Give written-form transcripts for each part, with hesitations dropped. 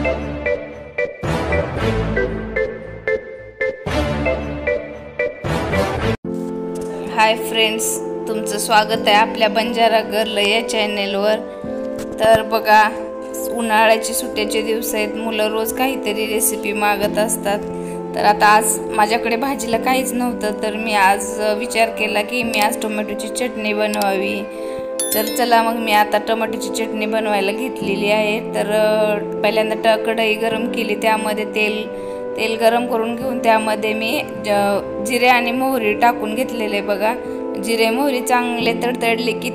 Hi friends, तुमचं स्वागत आहे आपल्या बंजारा गर्ल या चॅनेलवर। तर बघा, उन्हाळ्याची सुट्टीचे दिवस आहेत, मुलं रोज काहीतरी रेसिपी मागत असतात। तर आता आज माझ्याकडे भाजीला काहीच नव्हतं, तर मी आज विचार केला की मी आज टोमॅटोची चटणी बनवावी। तर चला मग मी आता टोमॅटोची चटणी बनवायला घेतलेली आहे। तर पहिल्यांदा कढई गरम केली, त्यामध्ये तेल गरम करून घेऊन त्यामध्ये मी जिरे आणि मोहरी टाकून घेतलेले। बघा, जिरे मोहरी चांगले तडतडले की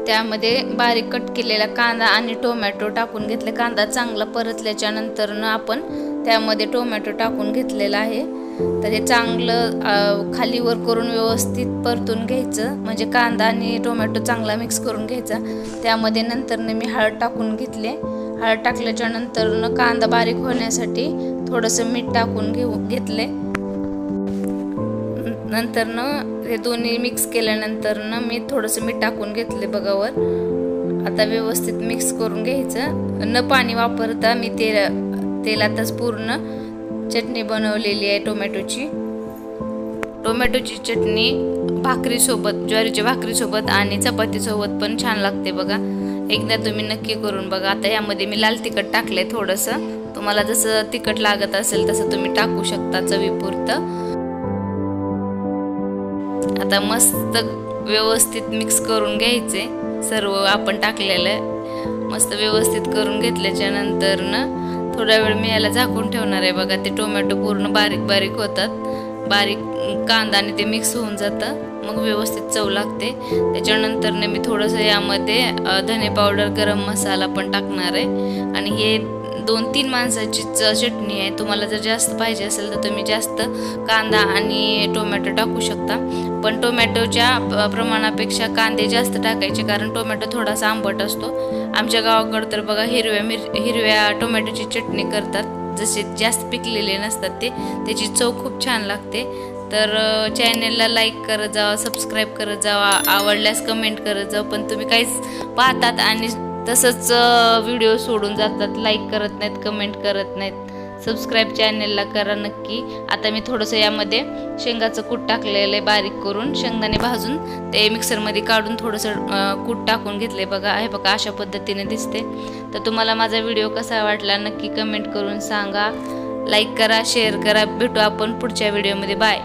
त्यामध्ये बारीक कट केलेला कांदा आणि टोमॅटो टाकून घेतले। कांदा चांगला परतल्याच्या नंतर आपण त्यामध्ये टोमॅटो टाकून घेतलेला आहे। तर हे चांगलं खाली वर करून व्यवस्थित परतून घ्यायचं, म्हणजे कांदा आणि टोमॅटो चांगला मिक्स करून घ्यायचा। त्यामध्ये नंतर मी हळद टाकून घेतले। हळद टाकल्याच्या नंतर कांदा बारीक होण्यासाठी थोडंसं मीठ टाकून घेतले। नंतर हे दोन्ही मिक्स केल्यानंतर मी थोडंसं मीठ टाकून घेतले। बघावर आता व्यवस्थित मिक्स करून घ्यायचं। न पाणी वापरता मी तेलातच पूर्ण चटणी बनवलेली आहे टोमॅटोची। टोमॅटोची चटणी भाकरीसोबत, ज्वारीच्या भाकरीसोबत आणि चपातीसोबत पण छान लागते। बघा, एकदा तुम्ही नक्की करून बघा। आता यामध्ये मी लाल तिखट टाकले थोडंसं, तुम्हाला जसं तिखट लागत असेल तसं तुम्ही टाकू शकता चवीपुरतं। आता मस्त व्यवस्थित मिक्स करून घ्यायचे, सर्व आपण टाकलेलं मस्त व्यवस्थित करून घेतल्याच्या नंतर थोडा वेळ मी याला झाकून ठेवणार आहे। बघा, ते टोमॅटो पूर्ण बारीक बारीक होतात, बारीक कांदा आणि ते मिक्स होऊन जातं, मग व्यवस्थित चव लागते। त्याच्यानंतर मी थोडंसं यामध्ये धने पावडर, गरम मसाला पण टाकणार आहे। आणि हे 2-3 माणसाची चटणी आहे। तुम्हाला जर जास्त पाहिजे असेल तर तुम्ही जास्त कांदा आणि टोमॅटो टाकू शकता, पण टोमॅटोच्या प्रमाणापेक्षा कांदे जास्त टाकायचे, कारण टोमॅटो थोडासा आंबट असतो। आमच्या गावाकडे तर बघा हिरव्या टोमॅटोची चटणी करतात, जसे जास्त पिकलेले नसतात त्याची चव खूप छान लागते। तर चॅनेलला लाईक करत जावा, सबस्क्राईब करत जावा, आवडल्यास कमेंट करत जावा। पण तुम्ही काहीच पाहतात आणि तसंच व्हिडिओ सोडून जातात, लाईक करत नाहीत, कमेंट करत नाहीत। सबस्क्राईब चॅनेलला करा नक्की। आता मी थोडंसं यामध्ये शेंगाचं कूट टाकलेलं आहे बारीक करून, शेंगदाणे भाजून ते मिक्सरमध्ये काढून थोडंसं कूट टाकून घेतले। बघा, हे बघा अशा पद्धतीने दिसते। तर तुम्हाला माझा व्हिडिओ कसा वाटला नक्की कमेंट करून सांगा, लाईक करा, शेअर करा। भेटू आपण पुढच्या व्हिडिओमध्ये। बाय।